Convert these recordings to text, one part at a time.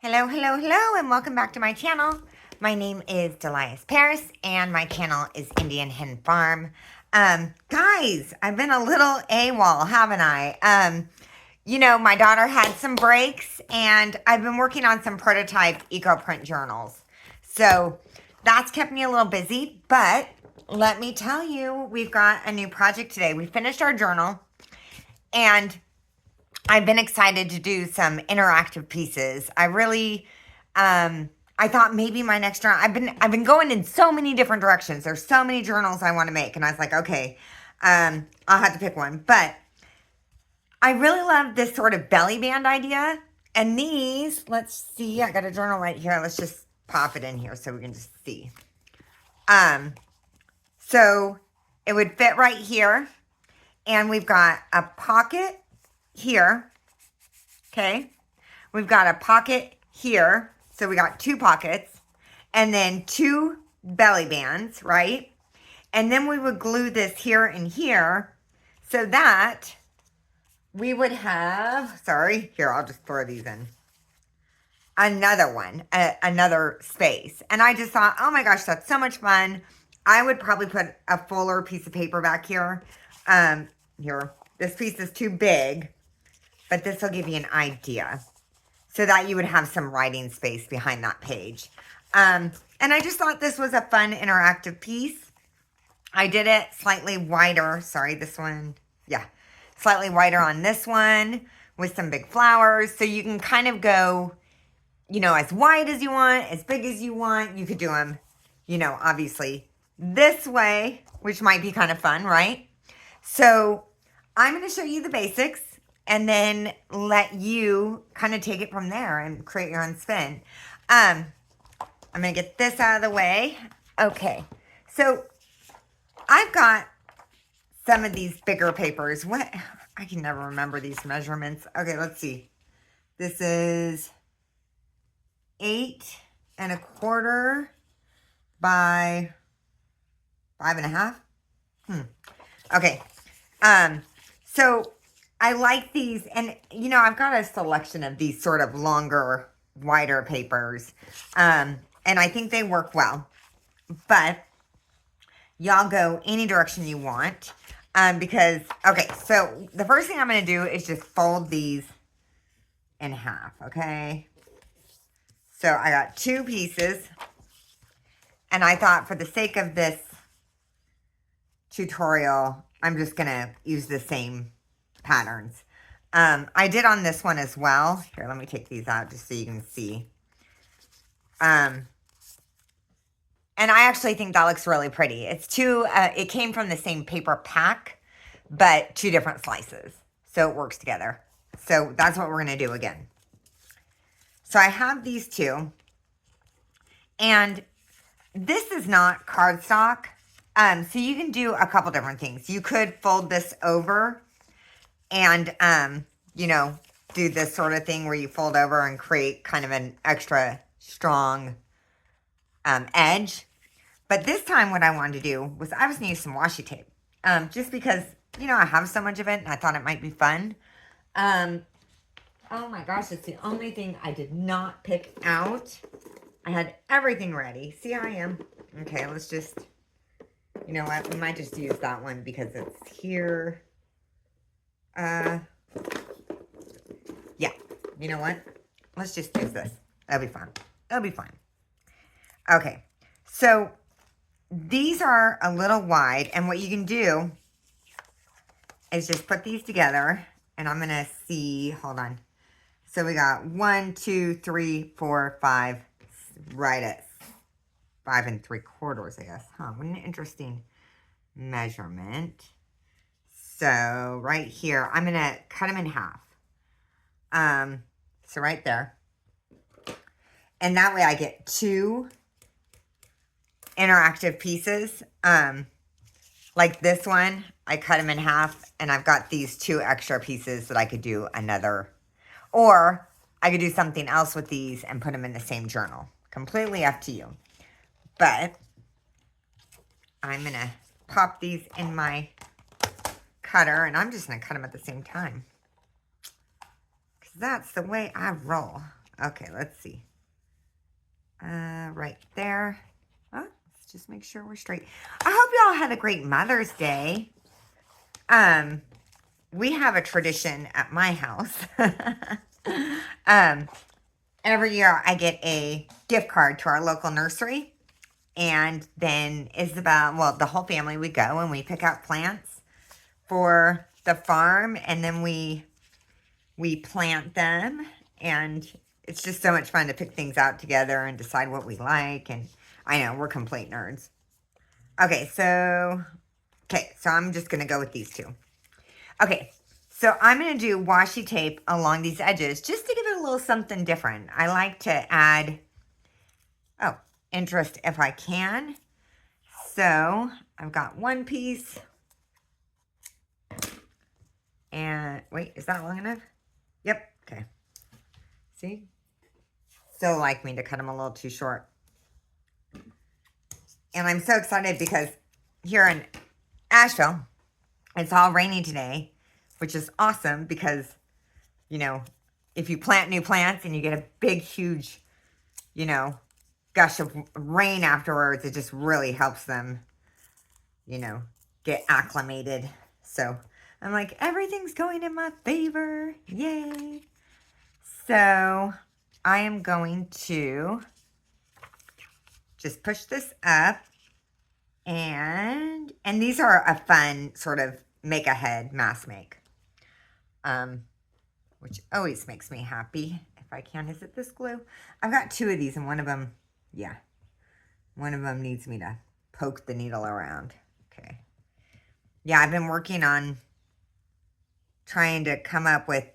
Hello, hello, hello, and welcome back to my channel. My name is Delias Paris, and my channel is Indian Hen Farm. Guys, I've been a little AWOL, haven't I? My daughter had some breaks, and I've been working on some prototype eco-print journals. So that's kept me a little busy, but let me tell you, we've got a new project today. We finished our journal, and I've been excited to do some interactive pieces. I thought maybe my next journal, I've been going in so many different directions. There's so many journals I want to make. And I was like, okay, I'll have to pick one. But I really love this sort of belly band idea. And these, let's see, I got a journal right here. Let's just pop it in here so we can just see. So it would fit right here. And we've got a pocket here. Okay. We've got a pocket here. So we got two pockets and then two belly bands, right? And then we would glue this here and here so that we would have, here, I'll just throw these in. Another one, another space. And I just thought, oh my gosh, that's so much fun. I would probably put a fuller piece of paper back here. Here, this piece is too big, but this will give you an idea so that you would have some writing space behind that page. And I just thought this was a fun interactive piece. I did it slightly wider. Sorry, this one. Yeah, slightly wider on this one with some big flowers. So you can kind of go, as wide as you want, as big as you want. You could do them, obviously this way, which might be kind of fun, right? So I'm going to show you the basics and then let you kind of take it from there and create your own spin. I'm going to get this out of the way. Okay, so I've got some of these bigger papers. I can never remember these measurements. Okay, let's see. This is 8 1/4 by 5 1/2. Okay. So I like these, and I've got a selection of these sort of longer, wider papers, and I think they work well, but y'all go any direction you want, because, okay, so the first thing I'm going to do is just fold these in half, okay? So I got two pieces, and I thought for the sake of this tutorial, I'm just going to use the same patterns. I did on this one as well. Here, let me take these out just so you can see. And I actually think that looks really pretty. It's it came from the same paper pack, but two different slices. So it works together. So that's what we're going to do again. So I have these two. And this is not cardstock. So you can do a couple different things. You could fold this over and, do this sort of thing where you fold over and create kind of an extra strong edge. But this time what I wanted to do was I was going to use some washi tape. Just because, I have so much of it and I thought it might be fun. Oh my gosh, it's the only thing I did not pick out. I had everything ready. See how I am? Okay, let's just... You know what? We might just use that one because it's here. Yeah. You know what? Let's just use this. That'll be fun. That'll be fun. Okay. So these are a little wide. And what you can do is just put these together. And I'm going to see. Hold on. So we got 1, 2, 3, 4, 5. Right at 5 3/4, I guess. What an interesting measurement. So right here, I'm going to cut them in half. So right there. And that way I get two interactive pieces. Like this one, I cut them in half, and I've got these two extra pieces that I could do another. Or I could do something else with these and put them in the same journal. Completely up to you. But I'm going to pop these in my cutter, and I'm just going to cut them at the same time. Because that's the way I roll. Okay, let's see. Right there. Oh, let's just make sure we're straight. I hope y'all had a great Mother's Day. We have a tradition at my house. Every year I get a gift card to our local nursery. And then Isabel, well, the whole family, we go and we pick out plants for the farm. And then we plant them. And it's just so much fun to pick things out together and decide what we like. And I know, we're complete nerds. Okay, so I'm just going to go with these two. Okay, so I'm going to do washi tape along these edges just to give it a little something different. I like to add, interest if I can. So I've got one piece. And wait, is that long enough? Yep, okay. See? So like me to cut them a little too short. And I'm so excited because here in Asheville, it's all rainy today, which is awesome because, you know, if you plant new plants and you get a big, huge, you know, gush of rain afterwards, it just really helps them, you know, get acclimated. So I'm like, everything's going in my favor. Yay. So I am going to just push this up. And these are a fun sort of make ahead mask make. Which always makes me happy if I can. Is it this glue? I've got two of these and one of them, yeah. One of them needs me to poke the needle around. Okay. Yeah, I've been working on trying to come up with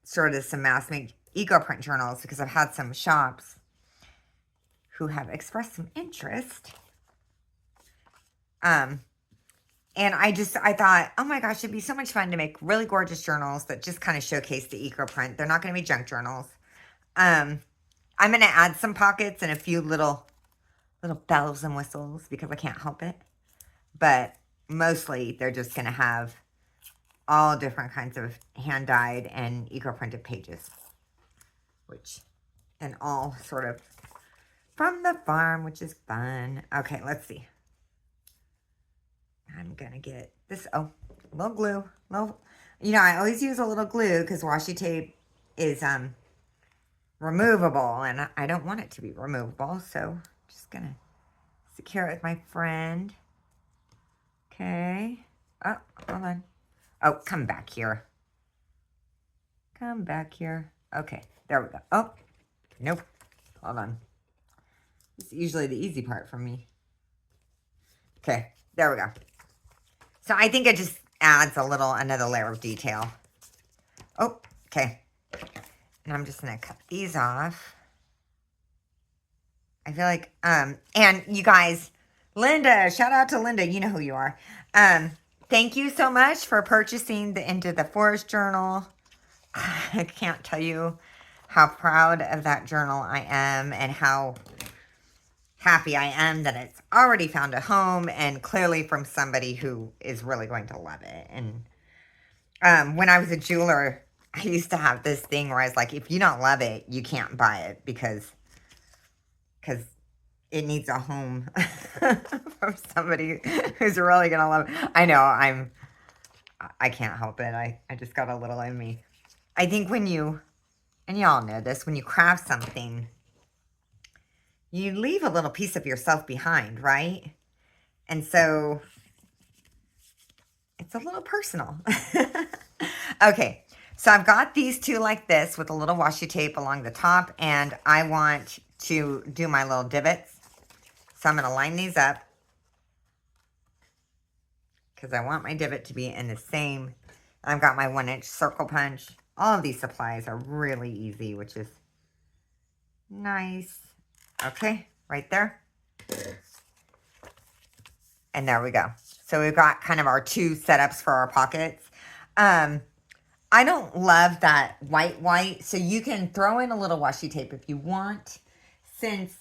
sort of some mask make eco print journals because I've had some shops who have expressed some interest. And I thought, oh my gosh, it'd be so much fun to make really gorgeous journals that just kind of showcase the eco print. They're not going to be junk journals. I'm going to add some pockets and a few little bells and whistles because I can't help it. But mostly they're just going to have all different kinds of hand dyed and eco printed pages, and all sort of from the farm, which is fun. Okay, let's see. I'm gonna get this, a little glue. You know, I always use a little glue because washi tape is removable and I don't want it to be removable. So I'm just gonna secure it with my friend. Okay. Oh, hold on. Oh, come back here. Come back here. Okay, there we go. Oh, nope. Hold on. It's usually the easy part for me. Okay, there we go. So I think it just adds another layer of detail. Oh, okay. And I'm just going to cut these off. I feel like, and you guys, Linda, shout out to Linda. You know who you are. Thank you so much for purchasing the Into the Forest journal. I can't tell you how proud of that journal I am and how happy I am that it's already found a home and clearly from somebody who is really going to love it. And when I was a jeweler, I used to have this thing where I was like, if you don't love it, you can't buy it because it needs a home from somebody who's really going to love it. I know I can't help it. I just got a little in me. I think when you, and y'all know this, when you craft something, you leave a little piece of yourself behind, right? And so it's a little personal. Okay, so I've got these two like this with a little washi tape along the top, and I want to do my little divots. So I'm going to line these up because I want my divot to be in the same. I've got my 1-inch circle punch. All of these supplies are really easy, which is nice. Okay, right there. And there we go. So we've got kind of our two setups for our pockets. I don't love that white, so you can throw in a little washi tape if you want. Since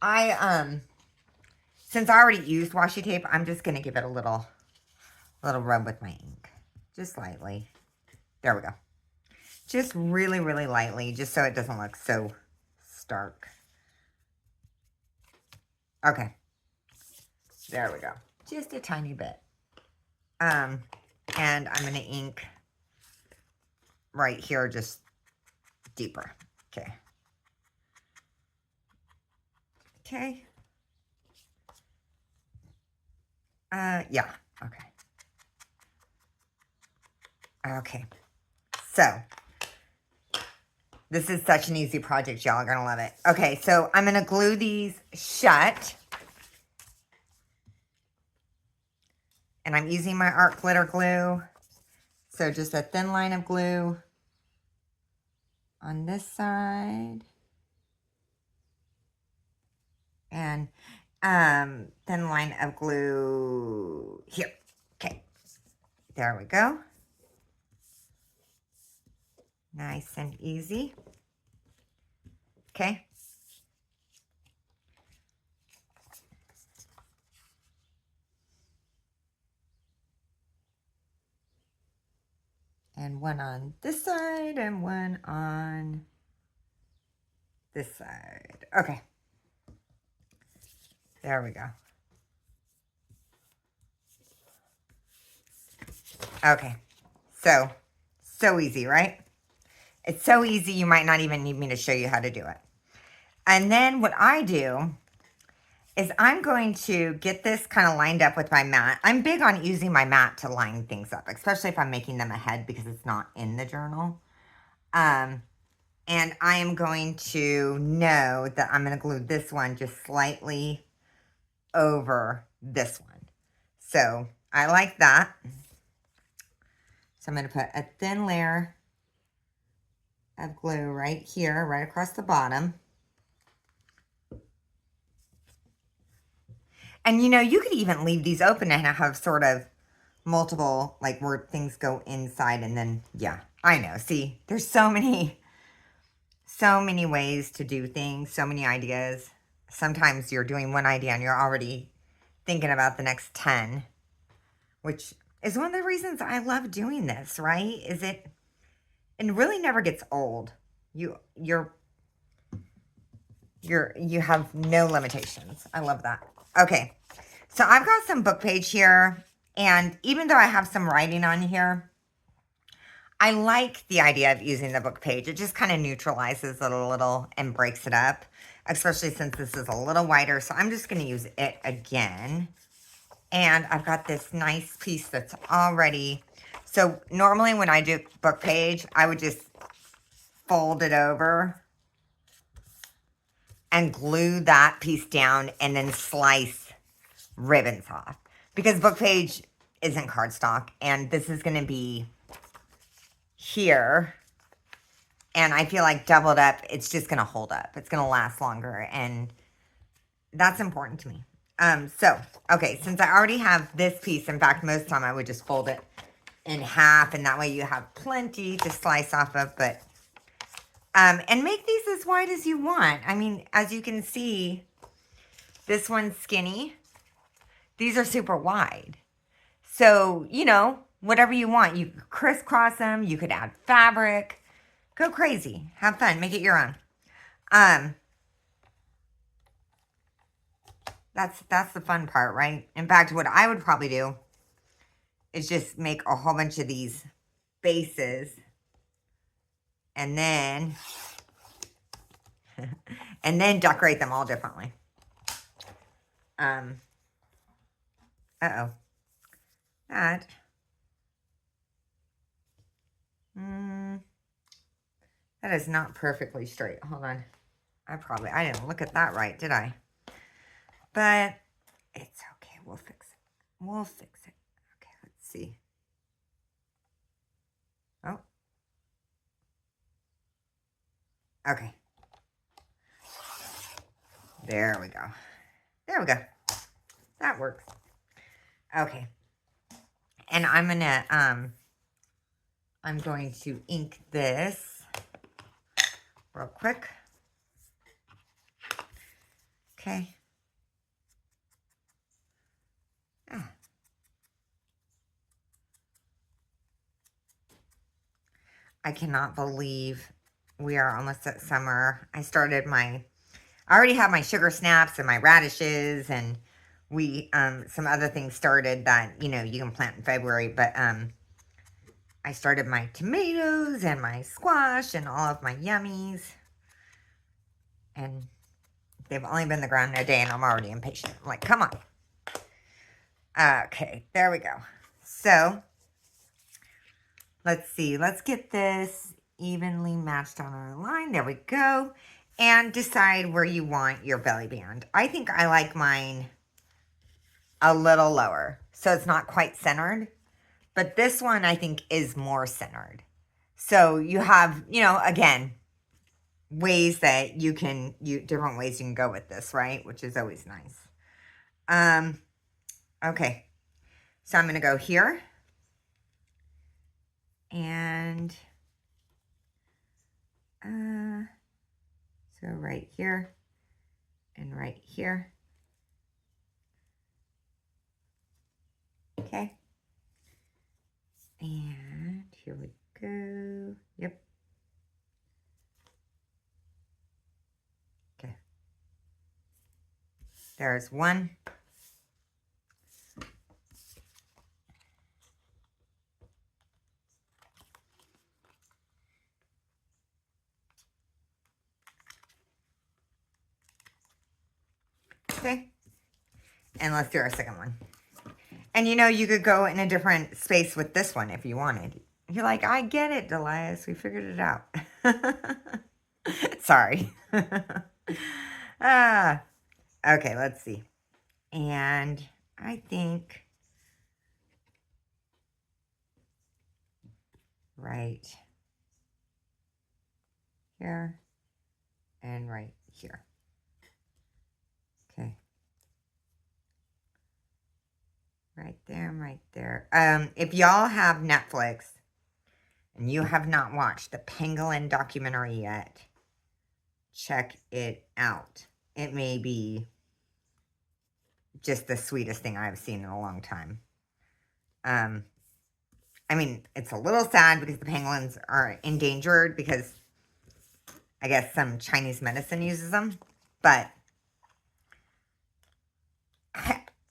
I already used washi tape, I'm just gonna give it a little rub with my ink, just lightly. There we go. Just really, really lightly, just so it doesn't look so stark. Okay. There we go. Just a tiny bit. And I'm going to ink right here, just deeper. Okay. Okay. Yeah. Okay. Okay. So, this is such an easy project. Y'all are going to love it. Okay, so I'm going to glue these shut. And I'm using my art glitter glue. So just a thin line of glue on this side. And thin line of glue here. Okay, there we go. Nice and easy. Okay. And one on this side and one on this side. Okay. There we go. Okay. So easy, right? It's so easy you might not even need me to show you how to do it. And then what I do is I'm going to get this kind of lined up with my mat. I'm big on using my mat to line things up, especially if I'm making them ahead because it's not in the journal. And I am going to know that I'm going to glue this one just slightly over this one. So I like that. So I'm going to put a thin layer of glue right here, right across the bottom. And you know, you could even leave these open and have sort of multiple, like where things go inside and then, yeah, I know. See, there's so many ways to do things, so many ideas. Sometimes you're doing one idea and you're already thinking about the next 10, which is one of the reasons I love doing this, right? It really never gets old. You have no limitations. I love that. Okay. So I've got some book page here, and even though I have some writing on here, I like the idea of using the book page. It just kind of neutralizes it a little and breaks it up, especially since this is a little wider. So I'm just going to use it again. And I've got this nice piece that's already, so normally when I do book page, I would just fold it over and glue that piece down and then slice ribbons off. Because book page isn't cardstock, and this is going to be here. And I feel like doubled up, it's just going to hold up. It's going to last longer, and that's important to me. Okay, since I already have this piece, in fact, most of the time I would just fold it in half, and that way you have plenty to slice off of, but, and make these as wide as you want. I mean, as you can see, this one's skinny. These are super wide. So, you know, whatever you want. You could crisscross them. You could add fabric. Go crazy. Have fun. Make it your own. That's the fun part, right? In fact, what I would probably do is just make a whole bunch of these bases. And then, and then decorate them all differently. Uh-oh. That. That is not perfectly straight. Hold on. I didn't look at that right, did I? But it's okay. We'll fix it. We'll fix it. Okay, let's see. Oh. Okay. There we go. There we go. That works. Okay. And I'm going to ink this real quick. Okay. I cannot believe we are almost at summer. I already have my sugar snaps and my radishes, and some other things started that, you can plant in February, but, I started my tomatoes and my squash and all of my yummies, and they've only been in the ground a day, and I'm already impatient. I'm like, come on. Okay, there we go. So, let's see. Let's get this evenly matched on our line. There we go. And decide where you want your belly band. I think I like mine a little lower, so it's not quite centered. But this one, I think, is more centered. So you have, again, ways that different ways you can go with this, right? Which is always nice. Okay. So I'm going to go here. And, so right here and right here. Okay. And here we go. Yep. Okay. There's one. Okay. And let's do our second one. And you could go in a different space with this one if you wanted. You're like, I get it, Delias. We figured it out. Sorry. Okay, let's see. And I think right here and right here. Okay. Right there and right there. If y'all have Netflix and you have not watched the pangolin documentary yet, check it out. It may be just the sweetest thing I've seen in a long time. I mean, it's a little sad because the pangolins are endangered because I guess some Chinese medicine uses them. But,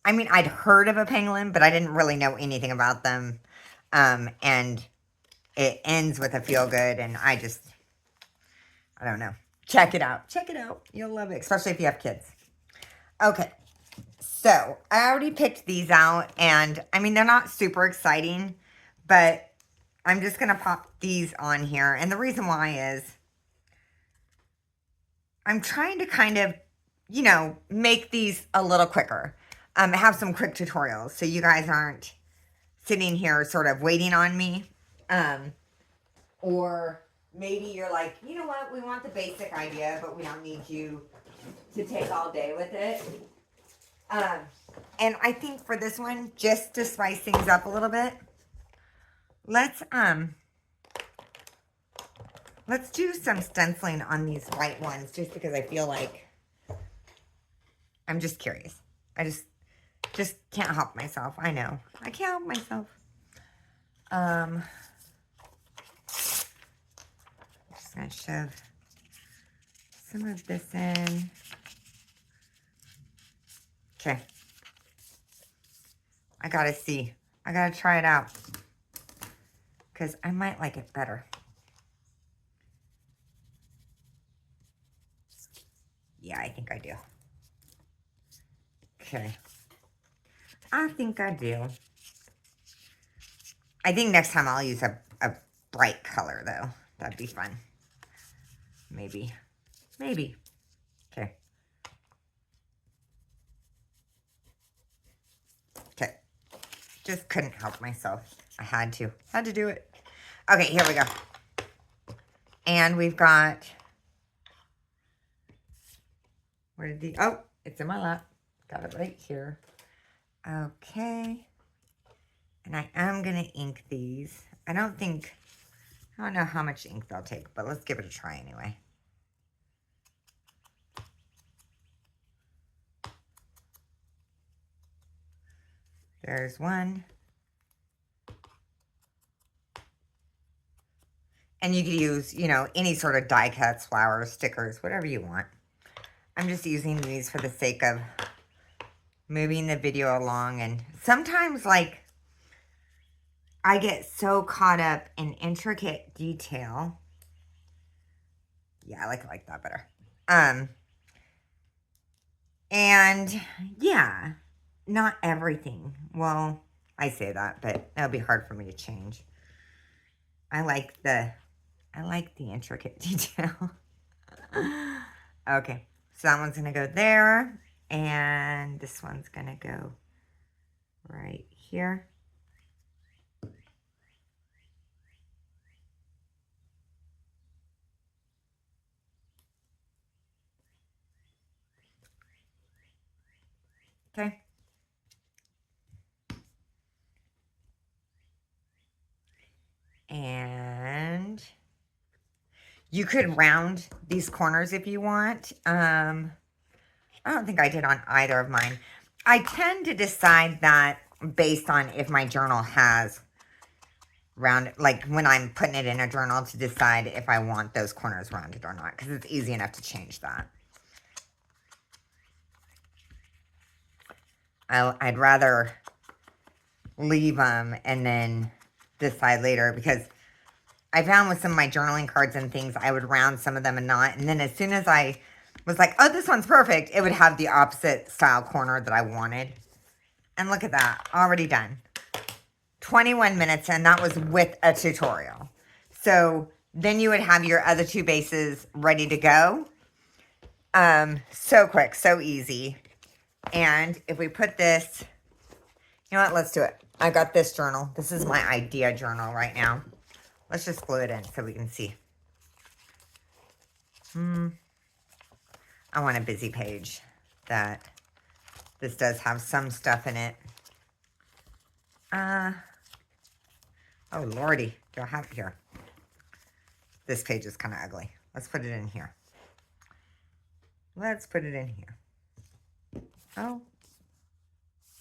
I mean, I'd heard of a pangolin, but I didn't really know anything about them. And it ends with a feel good, and I don't know. Check it out. Check it out. You'll love it, especially if you have kids. Okay. So, I already picked these out, and, I mean, they're not super exciting, but I'm just going to pop these on here, and the reason why is I'm trying to kind of, make these a little quicker, have some quick tutorials, so you guys aren't sitting here sort of waiting on me, or maybe you're like, you know what, we want the basic idea, but we don't need you to take all day with it. And I think for this one, just to spice things up a little bit, let's do some stenciling on these white ones, just because I feel like I'm just curious. I just can't help myself. I know. I can't help myself. Just gonna shove some of this in. Okay. I gotta see. I gotta try it out, because I might like it better. Yeah, I think I do. Okay. I think I do. I think next time I'll use a bright color, though. That'd be fun. Maybe. Maybe. Okay. Okay. Just couldn't help myself. I had to. Had to do it. Okay, here we go. And we've got... Where did the... Oh, it's in my lap. Got it right here. Okay. And I am going to ink these. I don't know how much ink they'll take, but let's give it a try anyway. There's one. And you could use, you know, any sort of die cuts, flowers, stickers, whatever you want. I'm just using these for the sake of moving the video along. And sometimes, like, I get so caught up in intricate detail. Yeah, I like that better. And yeah, not everything. Well, I say that, but that'll be hard for me to change. I like the intricate detail. Okay, so that one's gonna go there, and this one's gonna go right here. Okay. And you could round these corners if you want. I don't think I did on either of mine. I tend to decide that based on if my journal has round, like when I'm putting it in a journal, to decide if I want those corners rounded or not, because it's easy enough to change that. I'd rather leave them and then decide later, because I found with some of my journaling cards and things, I would round some of them and not. And then as soon as I was like, oh, this one's perfect, it would have the opposite style corner that I wanted. And look at that, already done. 21 minutes, and that was with a tutorial. So then you would have your other two bases ready to go. So quick, so easy. And if we put this, you know what, let's do it. I got this journal. This is my idea journal right now. Let's just glue it in so we can see. I want a busy page that this does have some stuff in it. Oh, Lordy. Do I have it here? This page is kind of ugly. Let's put it in here. Let's put it in here. Oh.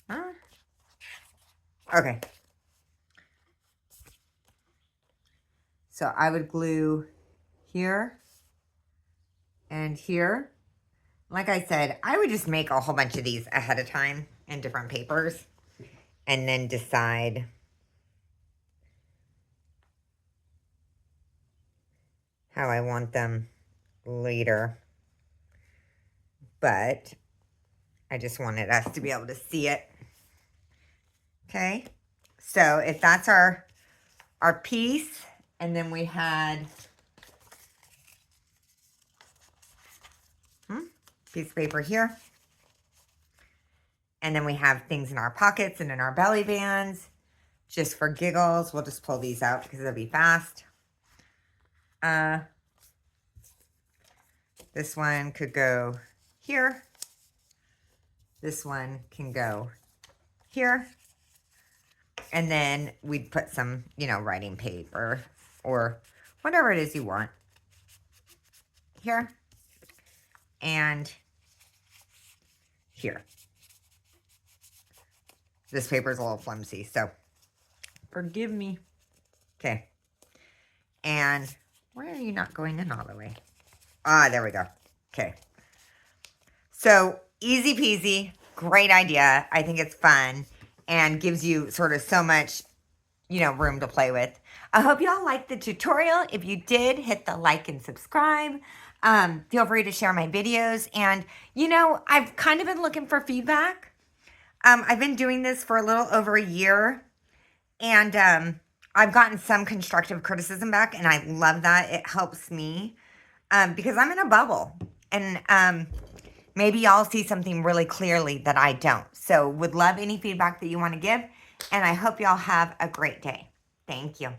Huh? Okay. So I would glue here and here. Like I said, I would just make a whole bunch of these ahead of time in different papers and then decide how I want them later. But I just wanted us to be able to see it. Okay, so if that's our piece, and then we had piece of paper here, and then we have things in our pockets and in our belly bands, just for giggles. We'll just pull these out because it'll be fast. This one could go here. This one can go here. And then we'd put some, you know, writing paper or whatever it is you want here and here. This paper is a little flimsy, so forgive me. Okay. And why are you not going in all the way? Ah, there we go. Okay. So easy peasy, great idea. I think it's fun and gives you sort of so much, you know, room to play with. I hope y'all liked the tutorial. If you did, hit the like and subscribe. Feel free to share my videos. And, you know, I've kind of been looking for feedback. I've been doing this for a little over a year. And I've gotten some constructive criticism back. And I love that. It helps me because I'm in a bubble. And maybe y'all see something really clearly that I don't. So would love any feedback that you want to give. And I hope y'all have a great day. Thank you.